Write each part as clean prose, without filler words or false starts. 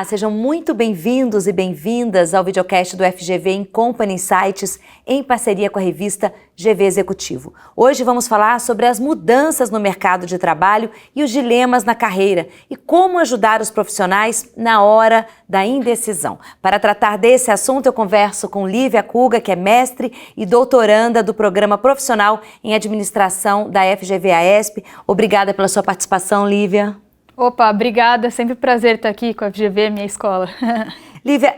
Olá, sejam muito bem-vindos e bem-vindas ao videocast do FGV Incompany Insights em parceria com a revista GV Executivo. Hoje vamos falar sobre as mudanças no mercado de trabalho e os dilemas na carreira e como ajudar os profissionais na hora da indecisão. Para tratar desse assunto, eu converso com Lívia Kuga, que é mestre e doutoranda do Programa Profissional em Administração da FGV-AESP. Obrigada pela sua participação, Lívia. Opa, obrigada, é sempre um prazer estar aqui com a FGV, minha escola. Lívia,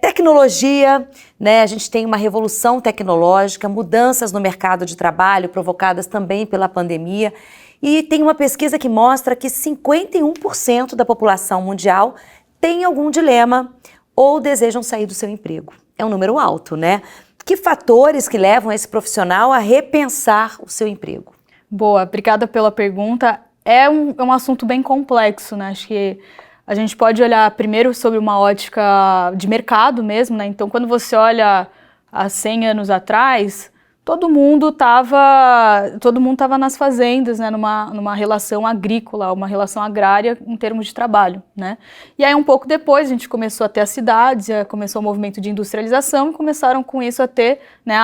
tecnologia, né? A gente tem uma revolução tecnológica, mudanças no mercado de trabalho provocadas também pela pandemia, e tem uma pesquisa que mostra que 51% da população mundial tem algum dilema ou desejam sair do seu emprego. É um número alto, né? Que fatores que levam esse profissional a repensar o seu emprego? Boa, obrigada pela pergunta. É um assunto bem complexo, né? Acho que a gente pode olhar primeiro sobre uma ótica de mercado mesmo, né? Então, quando você olha há 100 anos atrás, todo mundo estava nas fazendas, né? Numa relação agrícola, uma relação agrária em termos de trabalho, né? E aí, um pouco depois, a gente começou a ter as cidades, começou o movimento de industrialização e começaram com isso a ter, né,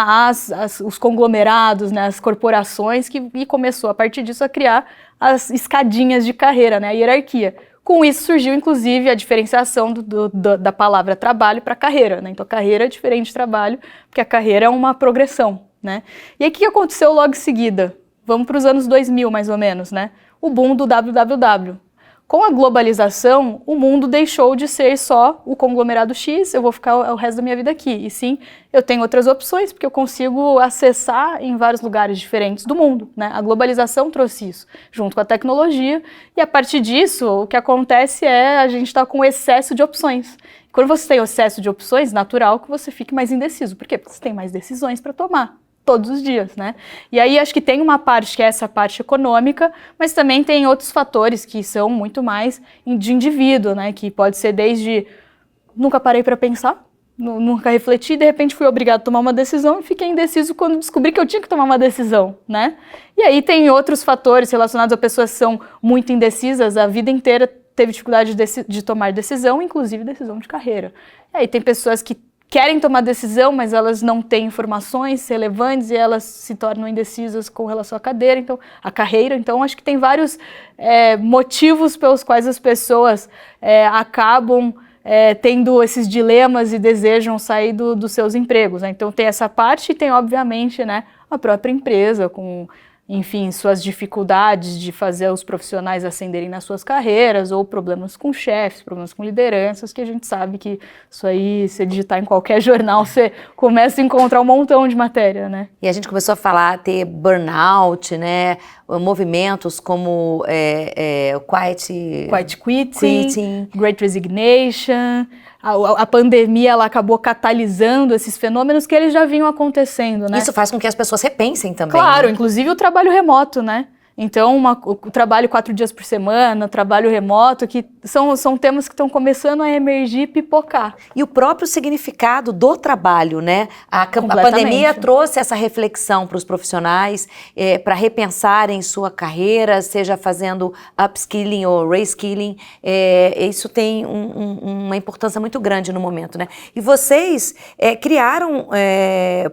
os conglomerados, né, as corporações, e começou, a partir disso, a criar as escadinhas de carreira, né, a hierarquia. Com isso surgiu, inclusive, a diferenciação da palavra trabalho para carreira, né? Então, carreira é diferente de trabalho, porque a carreira é uma progressão, né? E aí, o que aconteceu logo em seguida? Vamos para os anos 2000, mais ou menos, né? O boom do www. Com a globalização, o mundo deixou de ser só o conglomerado X, eu vou ficar o resto da minha vida aqui. E sim, eu tenho outras opções, porque eu consigo acessar em vários lugares diferentes do mundo, né? A globalização trouxe isso, junto com a tecnologia, e a partir disso, o que acontece é a gente está com excesso de opções. Quando você tem excesso de opções, natural que você fique mais indeciso. Por quê? Porque você tem mais decisões para tomar todos os dias, né? E aí acho que tem uma parte que é essa parte econômica, mas também tem outros fatores que são muito mais de indivíduo, né? Que pode ser desde nunca parei para pensar, nunca refleti, de repente fui obrigado a tomar uma decisão e fiquei indeciso quando descobri que eu tinha que tomar uma decisão, né? E aí tem outros fatores relacionados a pessoas que são muito indecisas, a vida inteira teve dificuldade de tomar decisão, inclusive decisão de carreira. E aí tem pessoas que querem tomar decisão, mas elas não têm informações relevantes e elas se tornam indecisas com relação à carreira. Então, acho que tem vários motivos pelos quais as pessoas acabam tendo esses dilemas e desejam sair dos seus empregos, né? Então, tem essa parte e tem, obviamente, né, a própria empresa com, enfim, suas dificuldades de fazer os profissionais ascenderem nas suas carreiras, ou problemas com chefes, problemas com lideranças, que a gente sabe que isso aí, se digitar em qualquer jornal, você começa a encontrar um montão de matéria, né? E a gente começou a falar, ter burnout, né? Movimentos como Quiet quitting, Great Resignation. A pandemia ela acabou catalisando esses fenômenos que eles já vinham acontecendo, né? Isso faz com que as pessoas repensem também. Claro, né? Inclusive o trabalho remoto, né? Então, o trabalho 4 dias por semana, trabalho remoto, que são temas que estão começando a emergir e pipocar. E o próprio significado do trabalho, né? A pandemia trouxe essa reflexão para os profissionais, para repensarem sua carreira, seja fazendo upskilling ou reskilling. Isso tem uma importância muito grande no momento, né? E vocês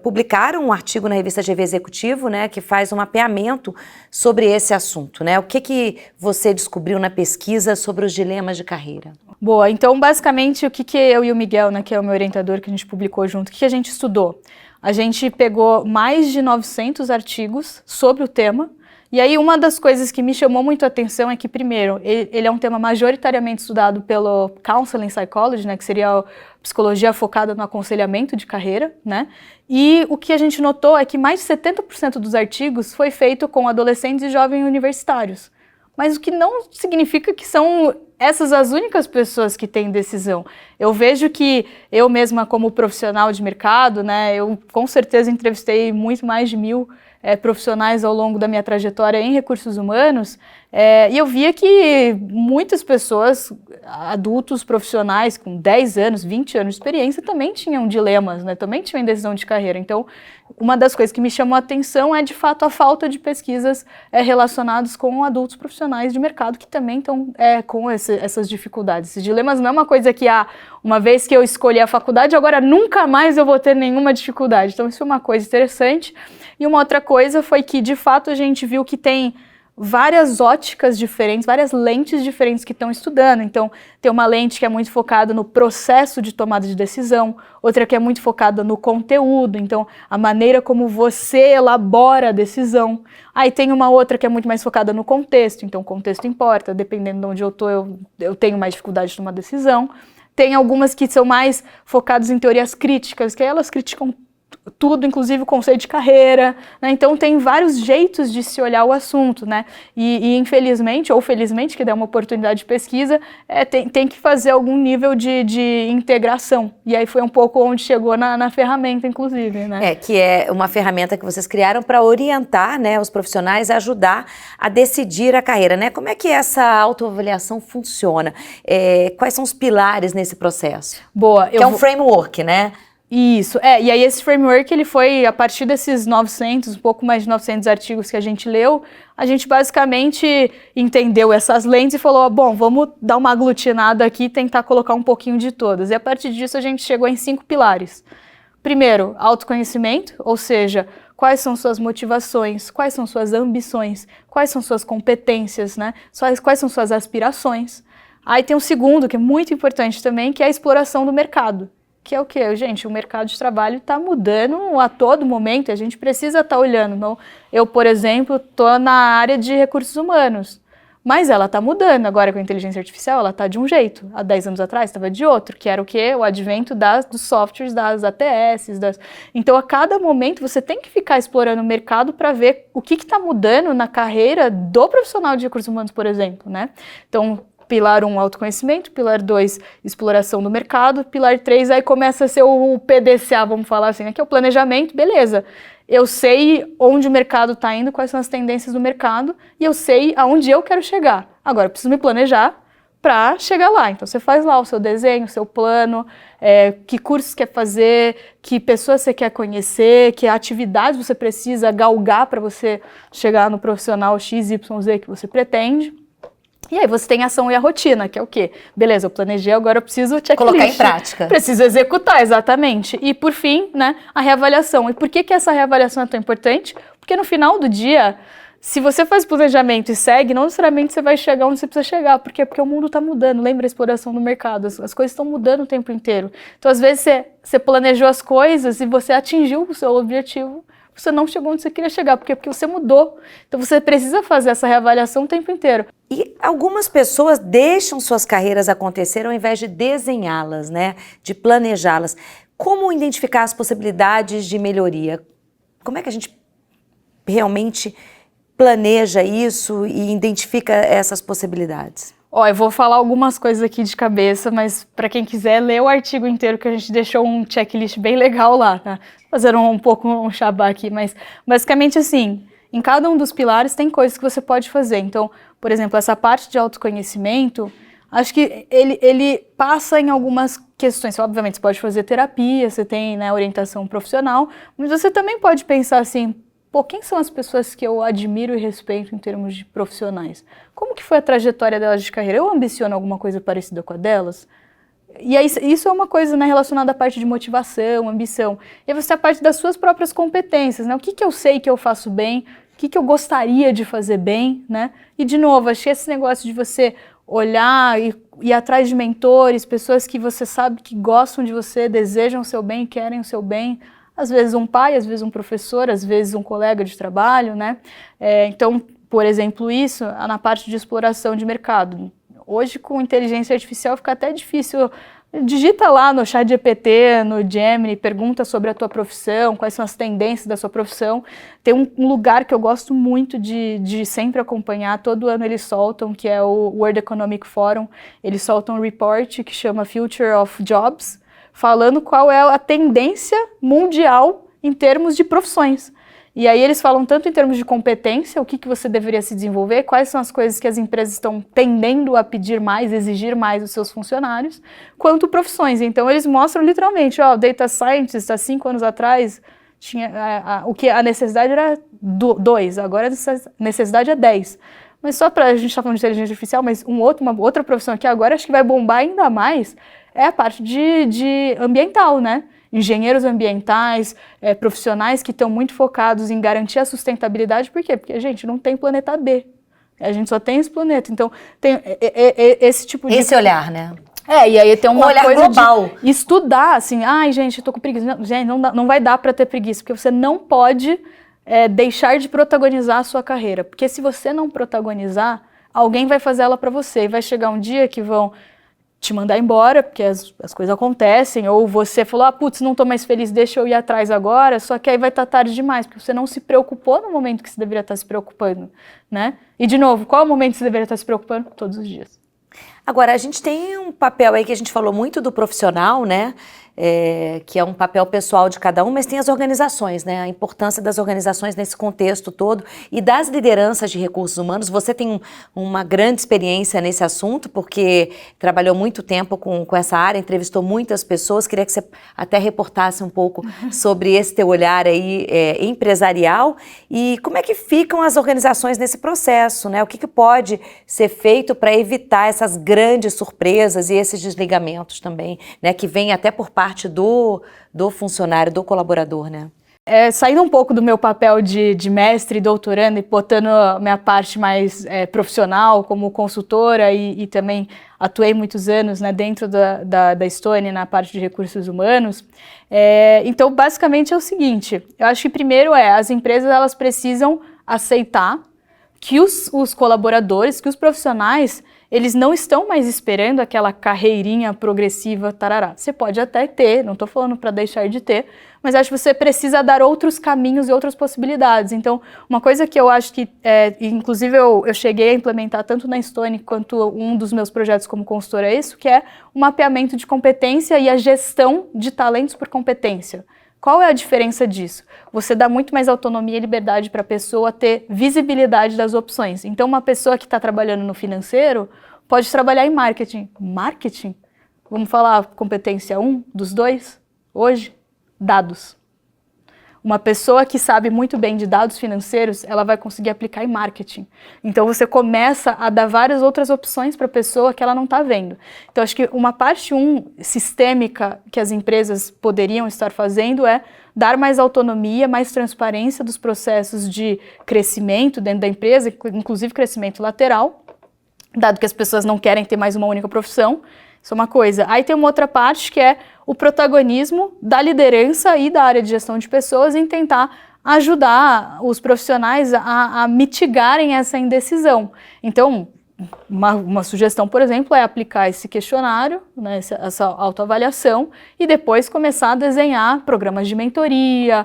publicaram um artigo na revista GV Executivo, né? Que faz um mapeamento sobre esse assunto, né? O que você descobriu na pesquisa sobre os dilemas de carreira? Boa, então basicamente o que eu e o Miguel, né, que é o meu orientador, que a gente publicou junto, o que a gente estudou? A gente pegou mais de 900 artigos sobre o tema, e aí uma das coisas que me chamou muito a atenção é que, primeiro, ele é um tema majoritariamente estudado pelo Counseling Psychology, né, que seria a psicologia focada no aconselhamento de carreira, né? E o que a gente notou é que mais de 70% dos artigos foi feito com adolescentes e jovens universitários. Mas o que não significa que são essas as únicas pessoas que têm decisão. eu vejo que eu mesma como profissional de mercado, né, eu com certeza entrevistei muito mais de 1000 profissionais ao longo da minha trajetória em recursos humanos, e eu via que muitas pessoas, adultos profissionais com 10 anos, 20 anos de experiência, também tinham dilemas, né, também tinham indecisão de carreira. Então, uma das coisas que me chamou a atenção é, de fato, a falta de pesquisas relacionadas com adultos profissionais de mercado que também estão com essas dificuldades. Esses dilemas não é uma coisa que, uma vez que eu escolhi a faculdade, agora nunca mais eu vou ter nenhuma dificuldade. Então, isso é uma coisa interessante. E uma outra coisa foi que, de fato, a gente viu que tem várias óticas diferentes, várias lentes diferentes que estão estudando. Então, tem uma lente que é muito focada no processo de tomada de decisão, outra que é muito focada no conteúdo, então a maneira como você elabora a decisão. Aí tem uma outra que é muito mais focada no contexto, então o contexto importa, dependendo de onde eu estou, eu tenho mais dificuldade de tomar decisão. Tem algumas que são mais focadas em teorias críticas, que aí elas criticam tudo, inclusive o conceito de carreira, né? Então tem vários jeitos de se olhar o assunto, né? E infelizmente, ou felizmente, que der uma oportunidade de pesquisa, tem que fazer algum nível de integração. E aí foi um pouco onde chegou na ferramenta, inclusive, né? Que é uma ferramenta que vocês criaram para orientar, né, os profissionais a ajudar a decidir a carreira, né? Como é que essa autoavaliação funciona? Quais são os pilares nesse processo? Boa. Que é um framework, né? Isso, e aí esse framework, ele foi, a partir desses 900, um pouco mais de 900 artigos que a gente leu, a gente basicamente entendeu essas lentes e falou, bom, vamos dar uma aglutinada aqui e tentar colocar um pouquinho de todas. E a partir disso a gente chegou em 5 pilares. Primeiro, autoconhecimento, ou seja, quais são suas motivações, quais são suas ambições, quais são suas competências, né? Quais são suas aspirações. Aí tem um segundo, que é muito importante também, que é a exploração do mercado. Que é o quê? Gente, o mercado de trabalho está mudando a todo momento, a gente precisa estar olhando. Então, eu, por exemplo, estou na área de recursos humanos, mas ela está mudando. Agora, com a inteligência artificial, ela está de um jeito. Há 10 anos atrás estava de outro, que era o quê? O advento dos softwares, das ATS. Então, a cada momento, você tem que ficar explorando o mercado para ver o que está mudando na carreira do profissional de recursos humanos, por exemplo, né? Então, pilar 1, autoconhecimento, pilar 2, exploração do mercado, pilar 3, aí começa a ser o PDCA, vamos falar assim, que é o planejamento, beleza. Eu sei onde o mercado está indo, quais são as tendências do mercado, e eu sei aonde eu quero chegar. Agora, eu preciso me planejar para chegar lá. Então, você faz lá o seu desenho, o seu plano, que cursos quer fazer, que pessoas você quer conhecer, que atividades você precisa galgar para você chegar no profissional XYZ que você pretende. E aí você tem a ação e a rotina, que é o quê? Beleza, eu planejei, agora eu preciso checklist. Colocar em prática. Preciso executar, exatamente. E por fim, né, a reavaliação. E por que essa reavaliação é tão importante? Porque no final do dia, se você faz planejamento e segue, não necessariamente você vai chegar onde você precisa chegar. Por quê? Porque o mundo está mudando. Lembra a exploração do mercado? As coisas estão mudando o tempo inteiro. Então, às vezes, você planejou as coisas e você atingiu o seu objetivo, você não chegou onde você queria chegar. Por quê? Porque você mudou. Então, você precisa fazer essa reavaliação o tempo inteiro. E algumas pessoas deixam suas carreiras acontecer ao invés de desenhá-las, né? De planejá-las. Como identificar as possibilidades de melhoria? Como é que a gente realmente planeja isso e identifica essas possibilidades? Eu vou falar algumas coisas aqui de cabeça, mas para quem quiser ler o artigo inteiro, que a gente deixou um checklist bem legal lá, tá? Fazer um pouco um xabá aqui, mas basicamente assim, em cada um dos pilares tem coisas que você pode fazer. Então, por exemplo, essa parte de autoconhecimento, acho que ele passa em algumas questões. Obviamente, você pode fazer terapia, você tem, né, orientação profissional, mas você também pode pensar assim, quem são as pessoas que eu admiro e respeito em termos de profissionais? Como que foi a trajetória delas de carreira? Eu ambiciono alguma coisa parecida com a delas? E aí, isso é uma coisa, né, relacionada à parte de motivação, ambição. E aí você tem a parte das suas próprias competências, né? O que eu sei que eu faço bem? O que eu gostaria de fazer bem, né? E, de novo, achei esse negócio de você olhar e ir atrás de mentores, pessoas que você sabe que gostam de você, desejam o seu bem, querem o seu bem. Às vezes um pai, às vezes um professor, às vezes um colega de trabalho, né? Então, por exemplo, isso na parte de exploração de mercado. Hoje, com inteligência artificial, fica até difícil digita lá no ChatGPT, no Gemini, pergunta sobre a tua profissão, quais são as tendências da sua profissão. Tem um lugar que eu gosto muito de sempre acompanhar, todo ano eles soltam, que é o World Economic Forum. Eles soltam um report que chama Future of Jobs, falando qual é a tendência mundial em termos de profissões. E aí eles falam tanto em termos de competência, o que você deveria se desenvolver, quais são as coisas que as empresas estão tendendo a pedir mais, exigir mais dos seus funcionários, quanto profissões. Então eles mostram literalmente, Data Scientist, há 5 anos atrás, tinha, a necessidade era 2, agora a necessidade é 10. Mas só para a gente estar falando de inteligência artificial, mas uma outra profissão aqui agora, acho que vai bombar ainda mais, é a parte de ambiental, né? Engenheiros ambientais, profissionais que estão muito focados em garantir a sustentabilidade. Por quê? Porque a gente não tem planeta B. A gente só tem esse planeta. Então, tem esse tipo de... Esse olhar, né? E aí tem uma olhar coisa global. De estudar, assim, ai, gente, eu tô com preguiça. Não, gente, não vai dar para ter preguiça, porque você não pode deixar de protagonizar a sua carreira. Porque se você não protagonizar, alguém vai fazer ela para você. E vai chegar um dia que vão te mandar embora, porque as coisas acontecem, ou você falou, putz, não tô mais feliz, deixa eu ir atrás agora, só que aí vai estar tarde demais, porque você não se preocupou no momento que você deveria estar se preocupando, né? E de novo, qual é o momento que você deveria estar se preocupando? Todos os dias. Agora, a gente tem um papel aí que a gente falou muito do profissional, né? Que é um papel pessoal de cada um, mas tem as organizações, né? A importância das organizações nesse contexto todo e das lideranças de recursos humanos. Você tem uma grande experiência nesse assunto, porque trabalhou muito tempo com essa área, entrevistou muitas pessoas. Queria que você até reportasse um pouco sobre esse teu olhar aí empresarial e como é que ficam as organizações nesse processo, né? O que pode ser feito para evitar essas grandes surpresas e esses desligamentos também, né? Que vem até por parte do funcionário, do colaborador, né? Saindo um pouco do meu papel de mestre e doutorando e botando a minha parte mais profissional como consultora e também atuei muitos anos, né, dentro da Estônia na parte de recursos humanos. Então, basicamente é o seguinte, eu acho que primeiro as empresas elas precisam aceitar que os colaboradores, que os profissionais, eles não estão mais esperando aquela carreirinha progressiva, tarará. Você pode até ter, não estou falando para deixar de ter, mas acho que você precisa dar outros caminhos e outras possibilidades. Então, uma coisa que eu acho que, inclusive eu cheguei a implementar tanto na Estônia quanto um dos meus projetos como consultora é isso, que é o mapeamento de competência e a gestão de talentos por competência. Qual é a diferença disso? Você dá muito mais autonomia e liberdade para a pessoa ter visibilidade das opções. Então, uma pessoa que está trabalhando no financeiro pode trabalhar em marketing. Marketing? Vamos falar competência 1 dos 2? Hoje, dados. Uma pessoa que sabe muito bem de dados financeiros, ela vai conseguir aplicar em marketing. Então, você começa a dar várias outras opções para a pessoa que ela não está vendo. Então, acho que uma parte sistêmica que as empresas poderiam estar fazendo é dar mais autonomia, mais transparência dos processos de crescimento dentro da empresa, inclusive crescimento lateral, dado que as pessoas não querem ter mais uma única profissão. Isso é uma coisa. Aí tem uma outra parte que é o protagonismo da liderança e da área de gestão de pessoas em tentar ajudar os profissionais a mitigarem essa indecisão. Então, uma sugestão, por exemplo, é aplicar esse questionário, né, essa autoavaliação, e depois começar a desenhar programas de mentoria,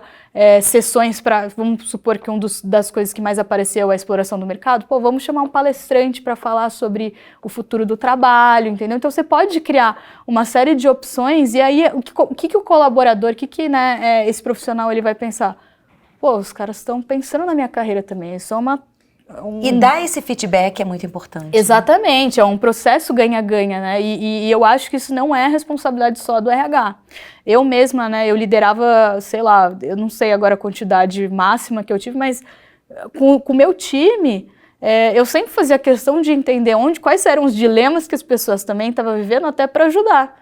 sessões para, vamos supor que das coisas que mais apareceu é a exploração do mercado, vamos chamar um palestrante para falar sobre o futuro do trabalho, entendeu? Então você pode criar uma série de opções e aí o que o colaborador, esse profissional ele vai pensar? Os caras estão pensando na minha carreira também, isso é E dar esse feedback é muito importante. Exatamente, é um processo ganha-ganha, né? E eu acho que isso não é responsabilidade só do RH. Eu mesma, né, eu liderava, sei lá, eu não sei agora a quantidade máxima que eu tive, mas com o meu time, eu sempre fazia questão de entender quais eram os dilemas que as pessoas também estavam vivendo até para ajudar.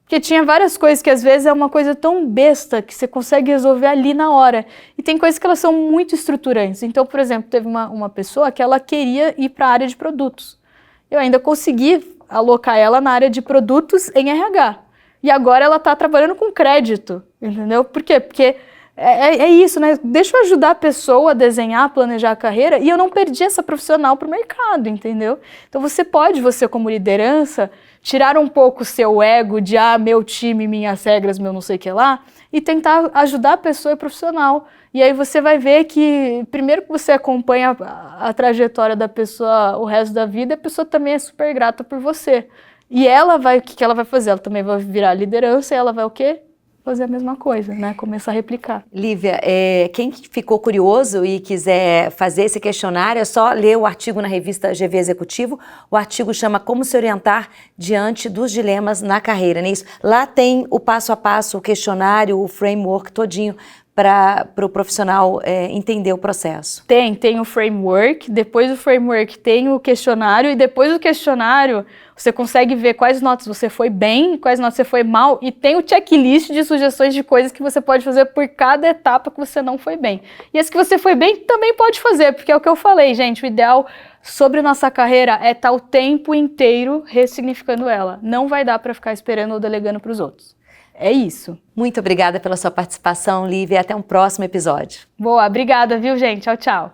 Porque tinha várias coisas que às vezes é uma coisa tão besta que você consegue resolver ali na hora. E tem coisas que elas são muito estruturantes. Então, por exemplo, teve uma pessoa que ela queria ir para a área de produtos. Eu ainda consegui alocar ela na área de produtos em RH. E agora ela está trabalhando com crédito, entendeu? Por quê? Porque É isso, né? Deixa eu ajudar a pessoa a desenhar, planejar a carreira e eu não perdi essa profissional para o mercado, entendeu? Então você como liderança, tirar um pouco o seu ego de meu time, minhas regras, meu não sei o que lá, e tentar ajudar a pessoa profissional. E aí você vai ver que, primeiro que você acompanha a trajetória da pessoa o resto da vida, a pessoa também é super grata por você. E o que ela vai fazer? Ela também vai virar liderança e ela vai o quê? Fazer a mesma coisa, né? Começar a replicar. Lívia, quem ficou curioso e quiser fazer esse questionário, é só ler o artigo na revista GV Executivo. O artigo chama Como se orientar diante dos dilemas na carreira, não é isso? Lá tem o passo a passo, o questionário, o framework todinho para o profissional entender o processo. Tem o framework, depois do framework tem o questionário e depois do questionário você consegue ver quais notas você foi bem, quais notas você foi mal e tem o checklist de sugestões de coisas que você pode fazer por cada etapa que você não foi bem. E as que você foi bem também pode fazer, porque é o que eu falei, gente, o ideal sobre nossa carreira é estar o tempo inteiro ressignificando ela. Não vai dar para ficar esperando ou delegando para os outros. É isso. Muito obrigada pela sua participação, Lívia, e até um próximo episódio. Boa, obrigada, viu, gente? Tchau, tchau.